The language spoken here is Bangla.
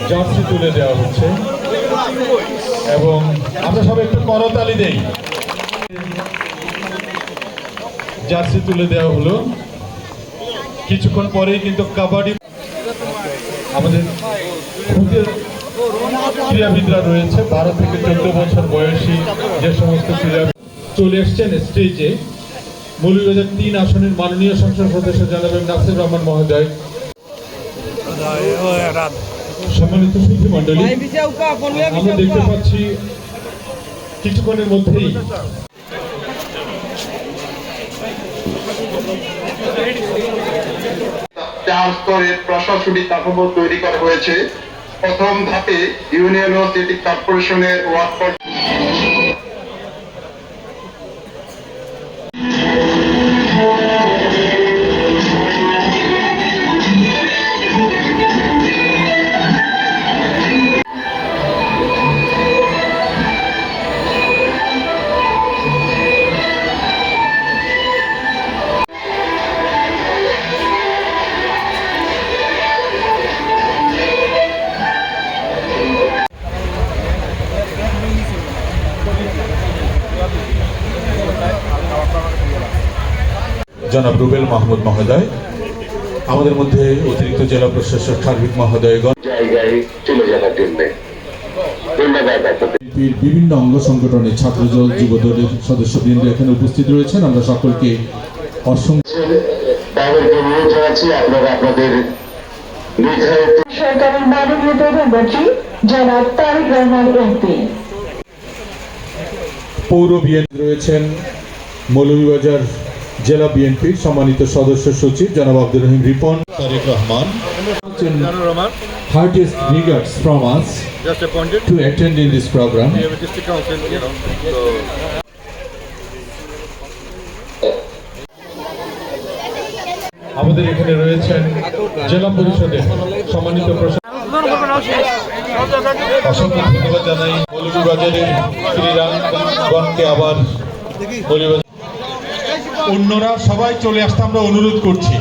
জার্সি তুলে দেওয়া হচ্ছে এবং আমরা সবাই একটু করতালি দেই। জার্সি তুলে দেওয়া হলো। কিছুক্ষণ পরেই কিন্তু কাবাডি আমাদের ক্রীড়াবিদরা রয়েছে 12 থেকে 14 বছর বয়সী যে সমস্ত ক্রীড়াবিদ চলে এসছেন স্টেজে। মৌলভীবাজার 3 আসনের মাননীয় সংসদ সদস্য জনাব নাসির রহমান মহোদয়, সম্মানিত সুধী মণ্ডলী, আমরা দেখতে পাচ্ছি কিছুক্ষণের মধ্যেই চার স্তরের প্রশাসনিক কাঠামো তৈরি করা হয়েছে। প্রথম ধাপে ইউনিয়ন ও সিটি কর্পোরেশনের ওয়ার্ড জনাব রুবেল মাহমুদ মহোদয়, আমাদের মধ্যে অতিরিক্ত জেলা প্রশাসক সার্বিক মহোদয়গণ, জায়গায় চলে যাওয়ার জন্য বিভিন্ন অঙ্গ সংগঠনের ছাত্রদল যুবদলের সদস্যবৃন্দ এখানে উপস্থিত রয়েছেন। আমরা সকলকে অসংখ্য আপনারা আপনাদের সরকারের মাননীয় প্রধানমন্ত্রী জনাব তারেক রহমান এমপি, পৌর বিএনপি রয়েছেন মৌলভীবাজার জেলা বিএনপির সম্মানিত সদস্য সচিব জনাব Abdur Rahim Ripon, Tarique Rahman, heartiest regards from us just appointed to attend in this program. we have a district council, you know, so আমাদের এখানে রয়েছেন জেলা পরিষদের সম্মানিত অসংখ্য ধন্যবাদ জানাই মৌলভীবাজারের ক্রীড়াঙ্গনকে। আবার অন্যরা সবাই চলে আসতে আমরা অনুরোধ করছি।